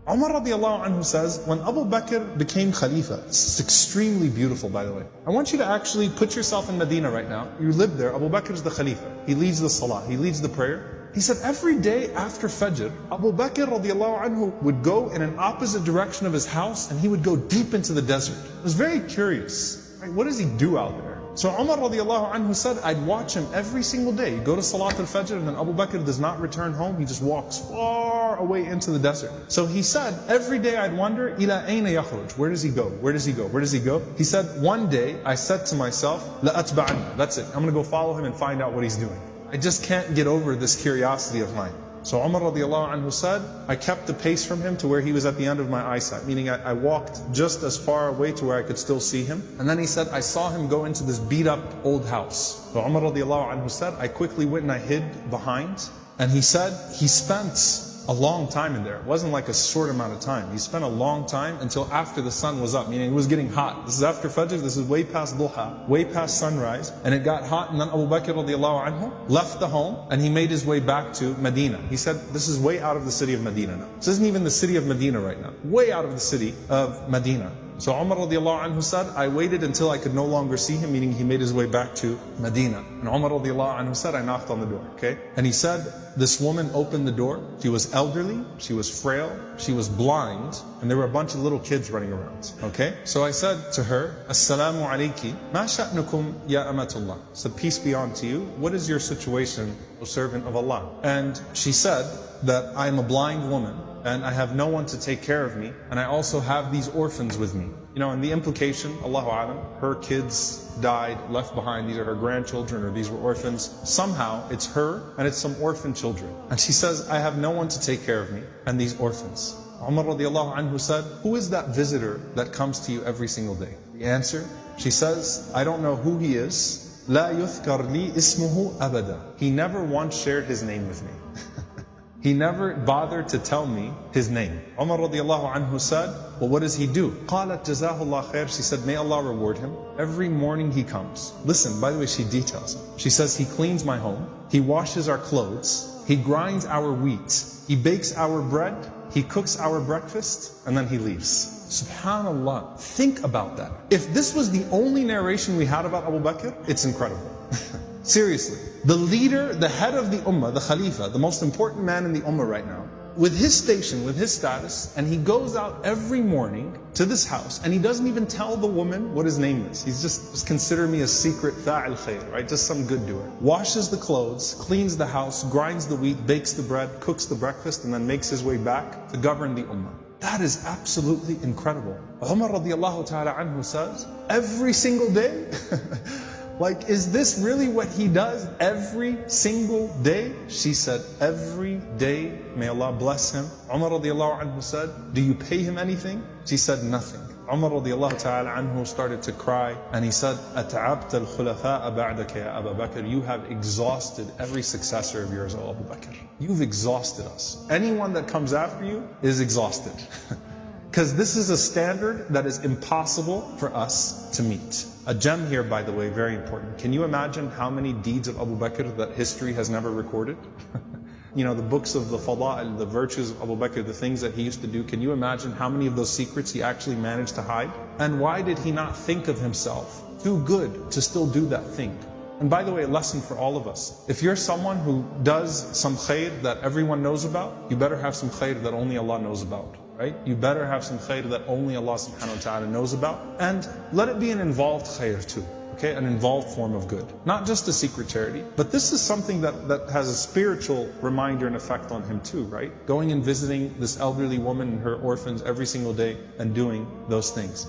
Umar radiallahu anhu says, when Abu Bakr became Khalifa, this is extremely beautiful by the way. I want you to actually put yourself in Medina right now. You live there, Abu Bakr is the Khalifa. He leads the Salah, he leads the prayer. He said every day after Fajr, Abu Bakr radiallahu anhu would go in an opposite direction of his house and he would go deep into the desert. I was very curious, right? What does he do out there? So Umar radiallahu anhu said, I'd watch him every single day. He'd go to Salat al-Fajr and then Abu Bakr does not return home. He just walks far away into the desert. So he said, every day I'd wonder, ila ayna yakhruj? Where does he go? Where does he go? Where does he go? He said, one day I said to myself, la atba'anna. That's it. I'm going to go follow him and find out what he's doing. I just can't get over this curiosity of mine. So Umar radiallahu anhu said, I kept the pace from him to where he was at the end of my eyesight, meaning I walked just as far away to where I could still see him. And then he said, I saw him go into this beat up old house. So Umar radiallahu anhu said, I quickly went and I hid behind. And he said, he spent a long time in there. It wasn't like a short amount of time. He spent a long time until after the sun was up, meaning it was getting hot. This is after Fajr, this is way past Duha, way past sunrise. And it got hot and then Abu Bakr radiallahu anhu left the home and he made his way back to Medina. He said, this is way out of the city of Medina now. This isn't even the city of Medina right now. Way out of the city of Medina. So Umar radiallahu anhu said, I waited until I could no longer see him, meaning he made his way back to Medina. And Umar radiallahu anhu said, I knocked on the door, okay? And he said, this woman opened the door. She was elderly, she was frail, she was blind, and there were a bunch of little kids running around, okay? So I said to her, Assalamu alayki, ma sha'nukum ya amatullah. So peace be unto you. What is your situation, O servant of Allah? And she said that I am a blind woman, and I have no one to take care of me, and I also have these orphans with me. You know, and the implication, Allahu A'lam, her kids died, left behind, these are her grandchildren, or these were orphans. Somehow, it's her, and it's some orphan children. And she says, I have no one to take care of me, and these orphans. Umar radiallahu anhu said, who is that visitor that comes to you every single day? The answer, she says, I don't know who he is. La yuthkar li ismuhu abada. He never once shared his name with me. He never bothered to tell me his name. Umar radiallahu anhu said, well, what does he do? قالت جزاه الله خير. She said, may Allah reward him. Every morning he comes. Listen, by the way, she details it. She says, he cleans my home. He washes our clothes. He grinds our wheat. He bakes our bread. He cooks our breakfast. And then he leaves. Subhanallah. Think about that. If this was the only narration we had about Abu Bakr, it's incredible. Seriously. The leader, the head of the ummah, the khalifa, the most important man in the ummah right now, with his station, with his status, and he goes out every morning to this house, and he doesn't even tell the woman what his name is. He's just consider me a secret fa'il khair, right? Just some good doer. Washes the clothes, cleans the house, grinds the wheat, bakes the bread, cooks the breakfast, and then makes his way back to govern the ummah. That is absolutely incredible. Umar radiallahu ta'ala anhu says, every single day, like, is this really what he does every single day? She said, every day, may Allah bless him. Umar radiallahu anhu said, do you pay him anything? She said, nothing. Umar radiallahu ta'ala anhu started to cry, and he said, أَتَعَبْتَ الْخُلَفَاءَ بَعْدَكَ يَا أَبَا بَكْرِ. You have exhausted every successor of yours, O Abu Bakr. You've exhausted us. Anyone that comes after you is exhausted. Because this is a standard that is impossible for us to meet. A gem here, by the way, very important. Can you imagine how many deeds of Abu Bakr that history has never recorded? You know, the books of the fada'il, the virtues of Abu Bakr, the things that he used to do. Can you imagine how many of those secrets he actually managed to hide? And why did he not think of himself too good to still do that thing? And by the way, a lesson for all of us. If you're someone who does some khair that everyone knows about, you better have some khair that only Allah knows about. Right? You better have some khair that only Allah subhanahu wa ta'ala knows about. And let it be an involved khair too. Okay? An involved form of good. Not just a secret charity. But this is something that has a spiritual reminder and effect on him too, right? Going and visiting this elderly woman and her orphans every single day and doing those things.